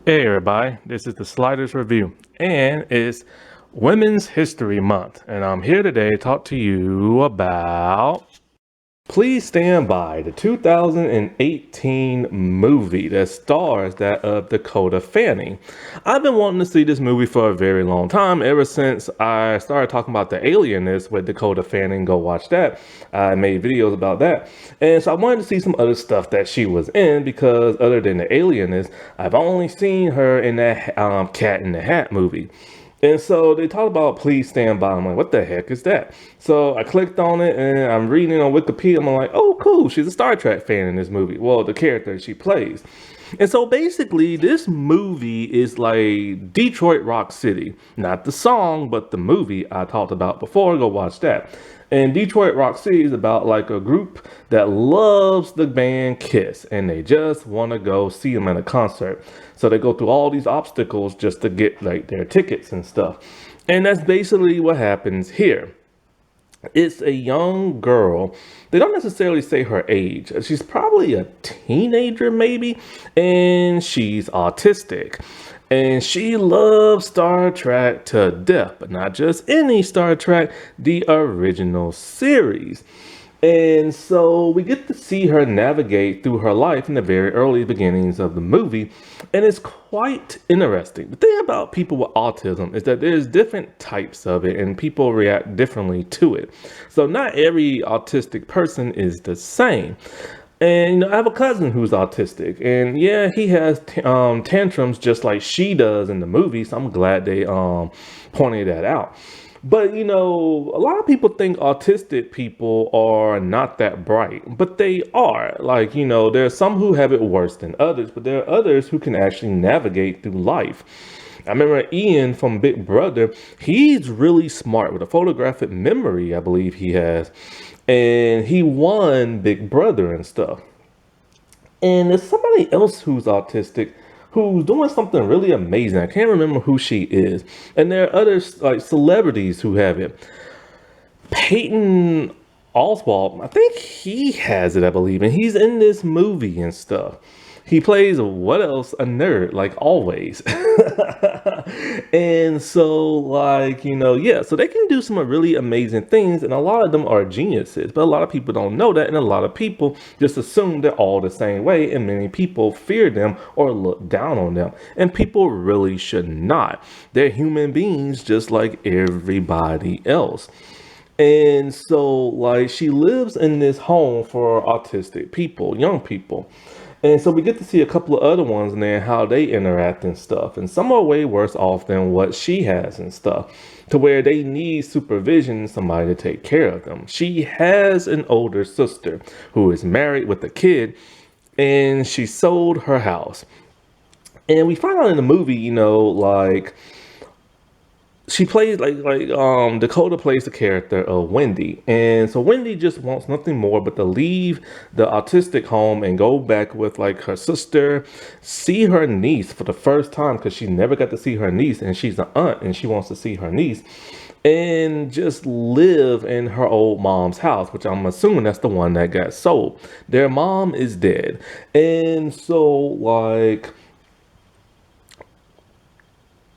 Hey everybody, this is the Sliders Review, and it's Women's History Month, and I'm here today to talk to you about Please Stand By, the 2018 movie that stars that of Dakota Fanning. I've been wanting to see this movie for a very long time, ever since I started talking about The Alienist with Dakota Fanning. Go watch that. I made videos about that. And so I wanted to see some other stuff that she was in, because other than The Alienist, I've only seen her in that Cat in the Hat movie. And so they talked about Please Stand By. I'm like, what the heck is that? So I clicked on it and I'm reading it on Wikipedia. I'm like, oh, cool. She's a Star Trek fan in this movie. Well, the character she plays. And so basically, this movie is like Detroit Rock City. Not the song, but the movie I talked about before. Go watch that. And Detroit Rock City is about like a group that loves the band Kiss, and they just want to go see them at a concert. So they go through all these obstacles just to get like their tickets and stuff. And that's basically what happens here. It's a young girl. They don't necessarily say her age. She's probably a teenager, maybe, and she's autistic. And she loves Star Trek to death, but not just any Star Trek, the original series. And so we get to see her navigate through her life in the very early beginnings of the movie. And it's quite interesting. The thing about people with autism is that there's different types of it and people react differently to it. So not every autistic person is the same. And I have a cousin who's autistic, and yeah, he has tantrums just like she does in the movie. So I'm glad they pointed that out. But a lot of people think autistic people are not that bright, but they are. Like, there are some who have it worse than others, but there are others who can actually navigate through life. I remember Ian from Big Brother. He's really smart with a photographic memory, I believe he has. And he won Big Brother and stuff. And there's somebody else who's autistic who's doing something really amazing. I can't remember who she is. And there are others like celebrities who have it. Peyton Oswalt, I think he has it, I believe. And he's in this movie and stuff. He plays, what else? A nerd, like always. And so, like, yeah, so they can do some really amazing things, and a lot of them are geniuses, but a lot of people don't know that, and a lot of people just assume they're all the same way, and many people fear them or look down on them, and people really should not. They're human beings just like everybody else. And so, like, she lives in this home for autistic people, young people. And so we get to see a couple of other ones in there, how they interact and stuff. And some are way worse off than what she has and stuff, to where they need supervision, somebody to take care of them. She has an older sister who is married with a kid, and she sold her house. And we find out in the movie, like, she plays like Dakota plays the character of Wendy, and so Wendy just wants nothing more but to leave the autistic home and go back with like her sister, see her niece for the first time, because she never got to see her niece, and she's an aunt and she wants to see her niece, and just live in her old mom's house, which I'm assuming that's the one that got sold. Their mom is dead, and so like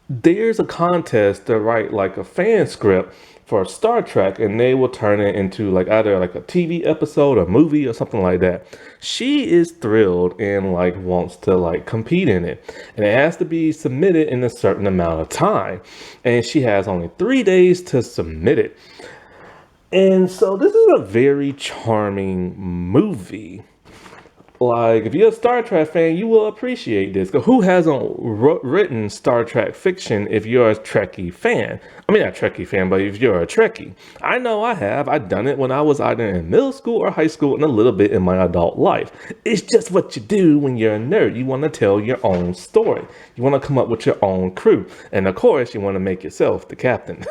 there's a contest to write like a fan script for Star Trek, and they will turn it into like either like a TV episode or movie or something like that. She is thrilled and like wants to like compete in it, and it has to be submitted in a certain amount of time, and she has only 3 days to submit it. And so this is a very charming movie. Like, if you're a Star Trek fan, you will appreciate this. 'Cause who hasn't written Star Trek fiction if you're a Trekkie fan? I mean, not Trekkie fan, but if you're a Trekkie. I know I have. I've done it when I was either in middle school or high school, and a little bit in my adult life. It's just what you do when you're a nerd. You want to tell your own story. You want to come up with your own crew. And of course, you want to make yourself the captain.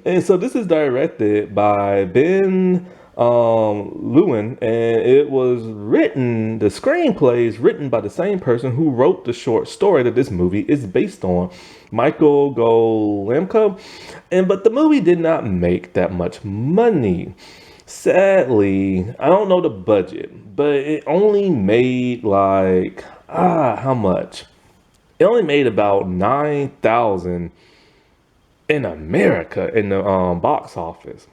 And so this is directed by Ben Lewin, and it was written, the screenplay is written by the same person who wrote the short story that this movie is based on, Michael Golemko. But the movie did not make that much money. Sadly, I don't know the budget, but it only made like How much? It only made about 9,000 in America in the box office.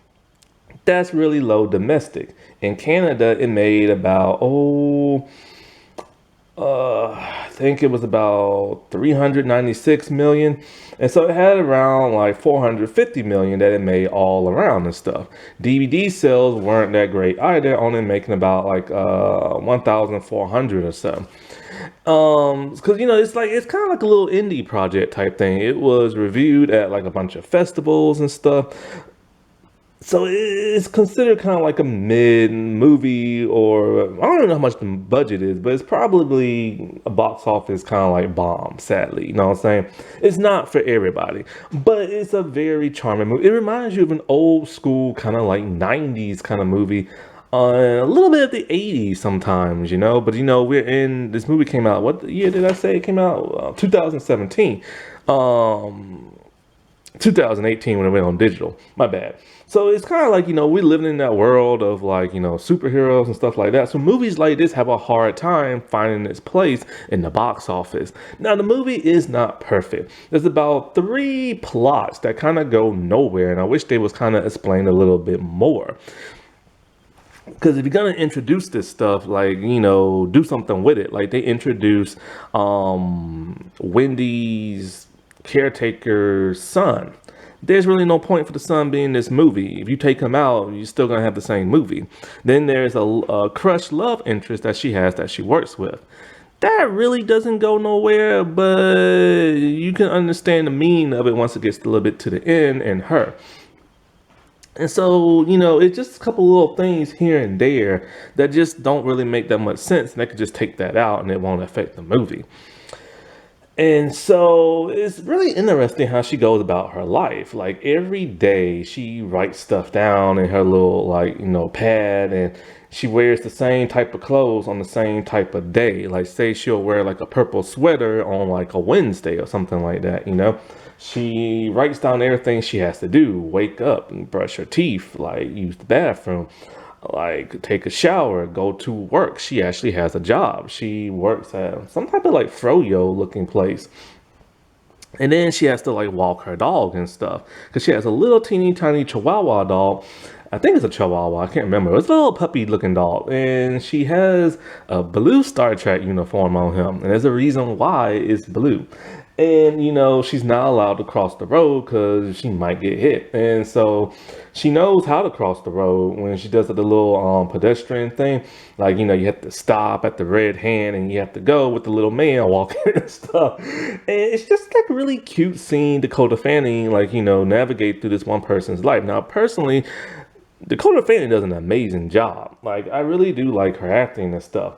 That's really low domestic. In Canada, it made about I think it was about 396 million. And so it had around like 450 million that it made all around and stuff. DVD sales weren't that great either, only making about like 1,400 or so. Because it's kind of like a little indie project type thing. It was reviewed at like a bunch of festivals and stuff. So it's considered kind of like a mid movie, or I don't know how much the budget is, but it's probably a box office kind of like bomb, sadly. You know what I'm saying? It's not for everybody, but it's a very charming movie. It reminds you of an old school kind of like 90s kind of movie. A little bit of the 80s sometimes, but we're in this movie came out. What year did I say it came out? 2017. Um, 2018 when it went on digital. My bad. So it's kind of like, we're living in that world of like, superheroes and stuff like that. So movies like this have a hard time finding its place in the box office. Now, the movie is not perfect. There's about 3 plots that kind of go nowhere, and I wish they was kind of explained a little bit more. Because if you're gonna introduce this stuff, like do something with it. Like they introduce Wendy's caretaker's son. There's really no point for the son being in this movie. If you take him out, you're still gonna have the same movie. Then there's a crush love interest that she has that she works with. That really doesn't go nowhere, but you can understand the meaning of it once it gets a little bit to the end and her. And so, it's just a couple little things here and there that just don't really make that much sense. And they could just take that out and it won't affect the movie. And so it's really interesting how she goes about her life. Like every day she writes stuff down in her little like, pad, and she wears the same type of clothes on the same type of day. Like say she'll wear like a purple sweater on like a Wednesday or something like that. She writes down everything she has to do. Wake up and brush her teeth, like use the bathroom, like take a shower, go to work. She actually has a job. She works at some type of like froyo looking place. And then she has to like walk her dog and stuff because she has a little teeny tiny Chihuahua dog. I think it's a Chihuahua. I can't remember. It's a little puppy looking dog. And she has a blue Star Trek uniform on him. And there's a reason why it's blue. And, she's not allowed to cross the road because she might get hit. And so she knows how to cross the road when she does the little pedestrian thing. Like, you have to stop at the red hand and you have to go with the little man walking and stuff. And it's just like a really cute scene, Dakota Fanning, like, navigate through this one person's life. Now, personally, Dakota Fanning does an amazing job. Like, I really do like her acting and stuff.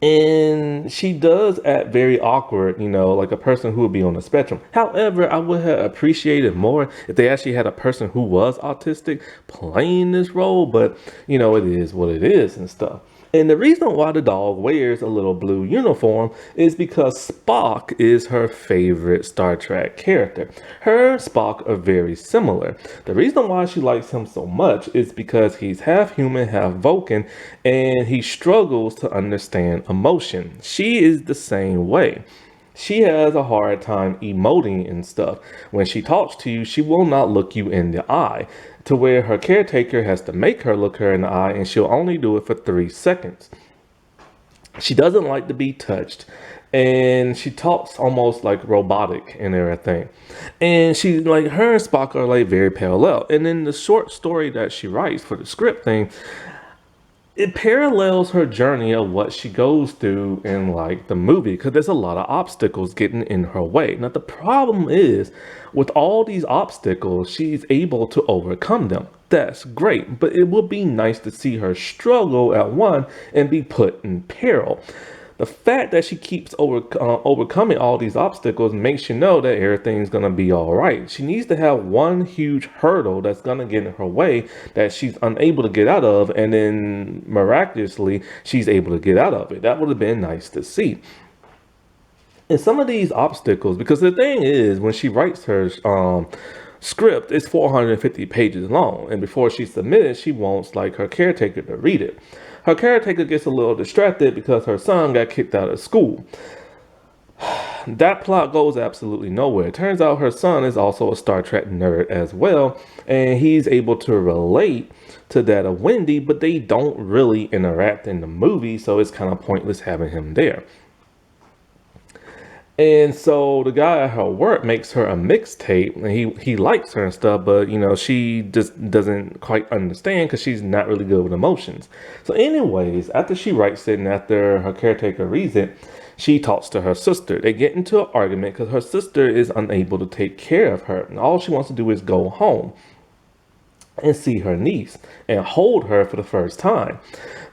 And she does act very awkward, like a person who would be on the spectrum. However, I would have appreciated more if they actually had a person who was autistic playing this role, but it is what it is and stuff. And the reason why the dog wears a little blue uniform is because Spock is her favorite Star Trek character. Her and Spock are very similar. The reason why she likes him so much is because he's half human, half Vulcan, and he struggles to understand emotion. She is the same way. She has a hard time emoting and stuff. When she talks to you, she will not look you in the eye, to where her caretaker has to make her look her in the eye, and she'll only do it for 3 seconds. She doesn't like to be touched, and she talks almost like robotic and everything. And she like her and Spock are like very parallel. And in the short story that she writes for the script thing, it parallels her journey of what she goes through in like the movie, because there's a lot of obstacles getting in her way. Now the problem is, with all these obstacles, she's able to overcome them. That's great, but it would be nice to see her struggle at one and be put in peril. The fact that she keeps overcoming all these obstacles makes you know that everything's going to be all right. She needs to have one huge hurdle that's going to get in her way that she's unable to get out of, and then miraculously she's able to get out of it. That would have been nice to see. And some of these obstacles, because the thing is, when she writes her script, it's 450 pages long, and before she submits, she wants like her caretaker to read it. her caretaker gets a little distracted because her son got kicked out of school. That plot goes absolutely nowhere. It turns out her son is also a Star Trek nerd as well, and he's able to relate to that of Wendy, but they don't really interact in the movie, so it's kind of pointless having him there. And so the guy at her work makes her a mixtape, and he likes her and stuff, but she just doesn't quite understand because she's not really good with emotions. So, anyways, after she writes it and after her caretaker reads it, she talks to her sister. They get into an argument because her sister is unable to take care of her, and all she wants to do is go home and see her niece and hold her for the first time.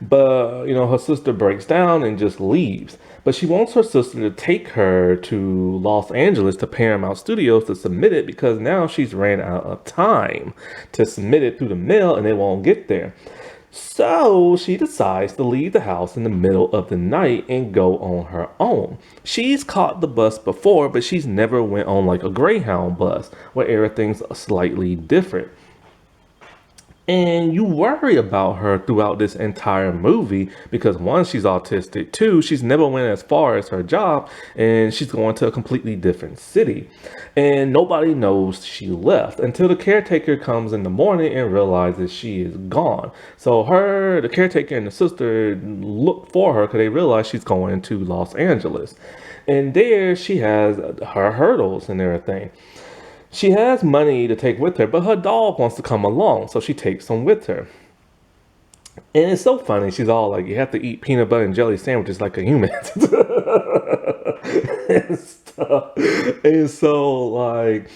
But, her sister breaks down and just leaves. But she wants her sister to take her to Los Angeles to Paramount Studios to submit it because now she's ran out of time to submit it through the mail and it won't get there. So she decides to leave the house in the middle of the night and go on her own. She's caught the bus before, but she's never went on like a Greyhound bus where everything's slightly different. And you worry about her throughout this entire movie because one, she's autistic. Two, she's never went as far as her job and she's going to a completely different city. And nobody knows she left until the caretaker comes in the morning and realizes she is gone. So the caretaker and the sister look for her because they realize she's going to Los Angeles. And there she has her hurdles and everything. She has money to take with her, but her dog wants to come along, so she takes him with her. And it's so funny. She's all like, you have to eat peanut butter and jelly sandwiches like a human. and stuff. And so, like,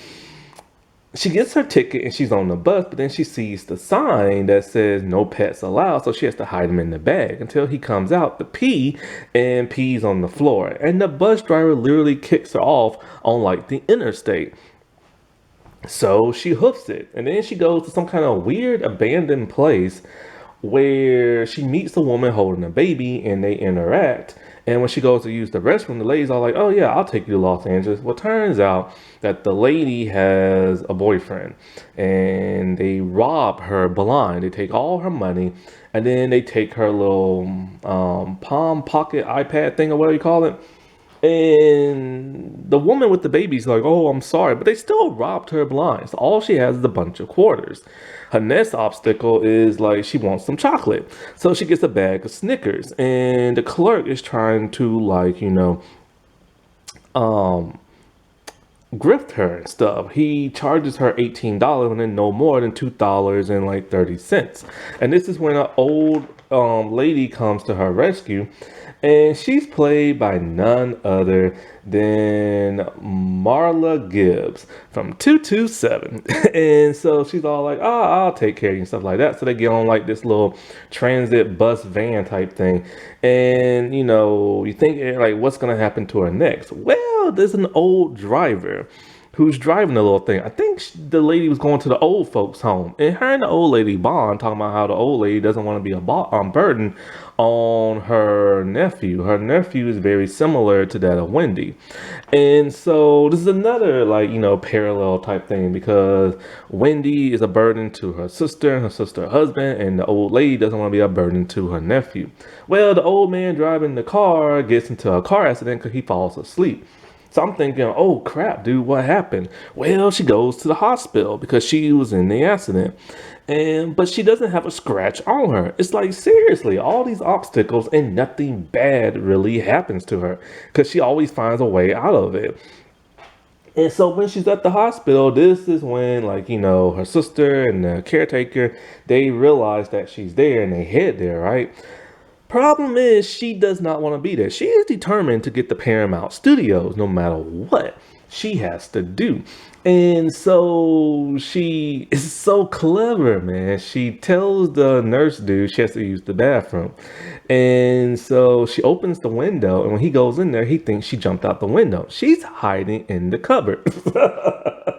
she gets her ticket and she's on the bus, but then she sees the sign that says no pets allowed, so she has to hide him in the bag until he comes out to pee and pees on the floor. And the bus driver literally kicks her off on, like, the interstate. So she hoofs it, and then she goes to some kind of weird abandoned place where she meets a woman holding a baby and they interact. And when she goes to use the restroom, the lady's all like, oh yeah, I'll take you to Los Angeles. Well, turns out that the lady has a boyfriend and they rob her blind. They take all her money and then they take her little palm pocket iPad thing or whatever you call it. And the woman with the baby's like, oh, I'm sorry. But they still robbed her blind. So all she has is a bunch of quarters. Her next obstacle is like she wants some chocolate. So she gets a bag of Snickers. And the clerk is trying to grift her and stuff. He charges her $18 and then no more than $2.30. And this is when an old lady comes to her rescue. And she's played by none other than Marla Gibbs from 227. And so she's all like, oh, I'll take care of you and stuff like that. So they get on like this little transit bus van type thing. And, you think like, what's going to happen to her next? Well, there's an old driver who's driving the little thing. I think the lady was going to the old folks' home. And her and the old lady bond, talking about how the old lady doesn't want to be a burden on her nephew. Her nephew is very similar to that of Wendy. And so this is another parallel type thing because Wendy is a burden to her sister husband, and the old lady doesn't want to be a burden to her nephew. Well, the old man driving the car gets into a car accident because he falls asleep. So I'm thinking, oh crap, dude, what happened? Well, she goes to the hospital because she was in the accident. But she doesn't have a scratch on her. It's like, seriously, all these obstacles and nothing bad really happens to her because she always finds a way out of it. And so when she's at the hospital, this is when her sister and the caretaker, they realize that she's there and they head there, right? Problem is, she does not want to be there. She is determined to get the Paramount Studios no matter what she has to do. And so she is so clever, man. She tells the nurse dude she has to use the bathroom. And so she opens the window, and when he goes in there, he thinks she jumped out the window. She's hiding in the cupboard.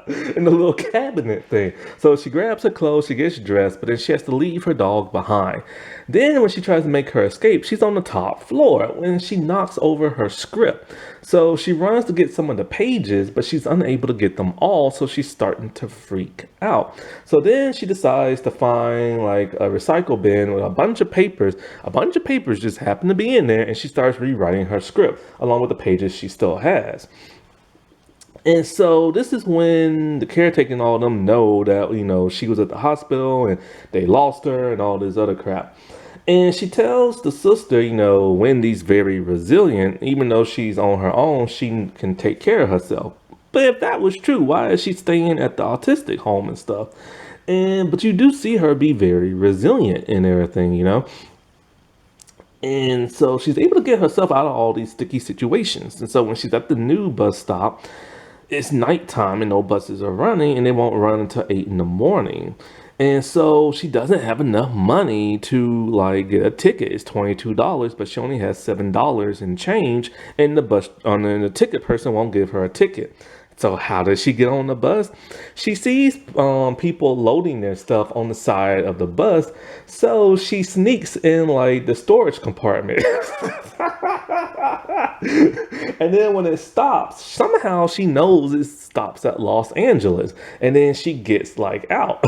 in the little cabinet thing. So she grabs her clothes, she gets dressed, but then she has to leave her dog behind. Then when she tries to make her escape, she's on the top floor when she knocks over her script. So she runs to get some of the pages, but she's unable to get them all, so she's starting to freak out. So then she decides to find like a recycle bin with a bunch of papers. A bunch of papers just happen to be in there, and she starts rewriting her script along with the pages she still has. And so this is when the caretaker and all of them know that, she was at the hospital and they lost her and all this other crap. And she tells the sister, Wendy's very resilient. Even though she's on her own, she can take care of herself. But if that was true, why is she staying at the autistic home and stuff? But you do see her be very resilient and everything. And so she's able to get herself out of all these sticky situations. And so when she's at the new bus stop, it's nighttime and no buses are running, and they won't run until 8 in the morning. And so she doesn't have enough money to like get a ticket. It's $22, but she only has $7 in change, and the ticket person won't give her a ticket. So how does she get on the bus? She sees people loading their stuff on the side of the bus, so she sneaks in like the storage compartment. And then when it stops, somehow she knows it stops at Los Angeles, and then she gets like out.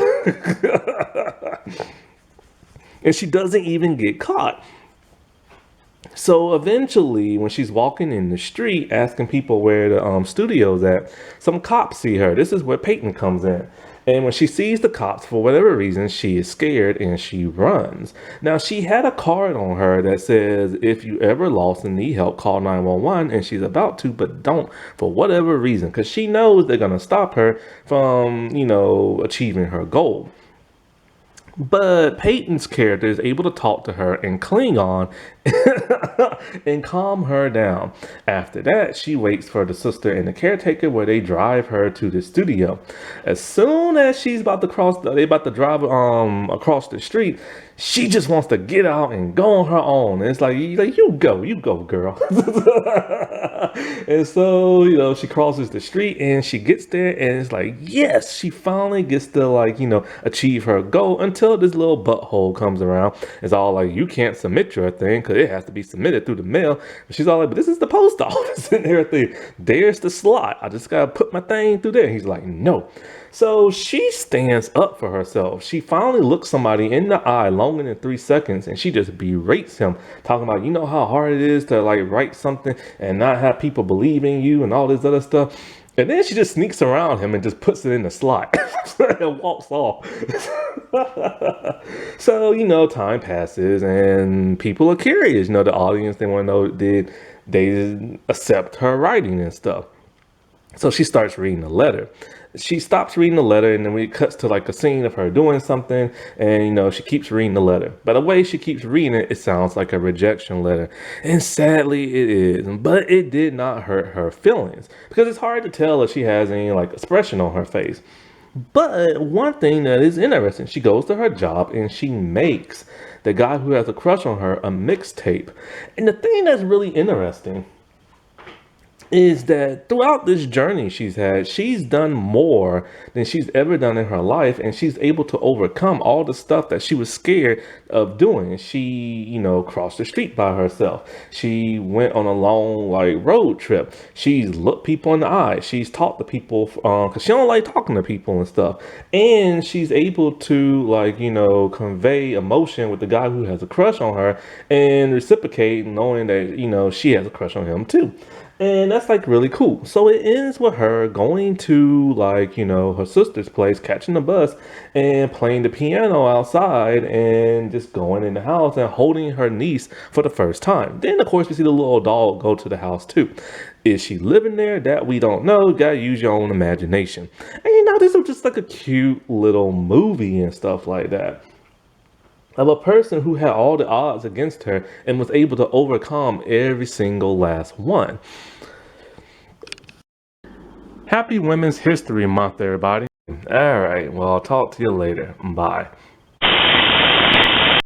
And she doesn't even get caught. So eventually, when she's walking in the street asking people where the studio's at, some cops see her. This is where Peyton comes in. And when she sees the cops, for whatever reason, she is scared and she runs. Now, she had a card on her that says, if you ever lost and need help, call 911. And she's about to, but don't for whatever reason, because she knows they're going to stop her from, achieving her goal. But Peyton's character is able to talk to her in Klingon and calm her down. After that, she waits for the sister and the caretaker where they drive her to the studio. As soon as she's about to drive across the street, she just wants to get out and go on her own. And it's like you go, girl. And so, she crosses the street and she gets there, and it's like, yes, she finally gets to achieve her goal, until this little butthole comes around. It's all like, you can't submit your thing because it has to be submitted through the mail. But she's all like, but this is the post office and everything. There's the slot. I just got to put my thing through there. He's like, no. So she stands up for herself. She finally looks somebody in the eye longer than 3 seconds, and she just berates him, talking about, how hard it is to write something and not have people believe in you and all this other stuff. And then she just sneaks around him and just puts it in the slot and walks off. So, time passes and people are curious. The audience, they want to know, did they accept her writing and stuff? So she starts reading the letter. She stops reading the letter, and then it cuts to a scene of her doing something, and she keeps reading the letter. By the way she keeps reading it, it sounds like a rejection letter, and sadly it is. But it did not hurt her feelings, because it's hard to tell if she has any expression on her face. But one thing that is interesting, she goes to her job and she makes the guy who has a crush on her a mixtape. And the thing that's really interesting is that throughout this journey she's had, she's done more than she's ever done in her life, and she's able to overcome all the stuff that she was scared of doing. She, crossed the street by herself. She went on a long road trip. She's looked people in the eye. She's talked to people because she don't like talking to people and stuff. And she's able to convey emotion with the guy who has a crush on her and reciprocate, knowing that she has a crush on him too. And that's really cool. So it ends with her going to her sister's place, catching the bus and playing the piano outside, and just going in the house and holding her niece for the first time. Then of course we see the little dog go to the house too. Is she living there? That we don't know. You gotta use your own imagination. And this is just a cute little movie and stuff like that, of a person who had all the odds against her and was able to overcome every single last one. Happy Women's History Month, everybody. All right, well, I'll talk to you later. Bye.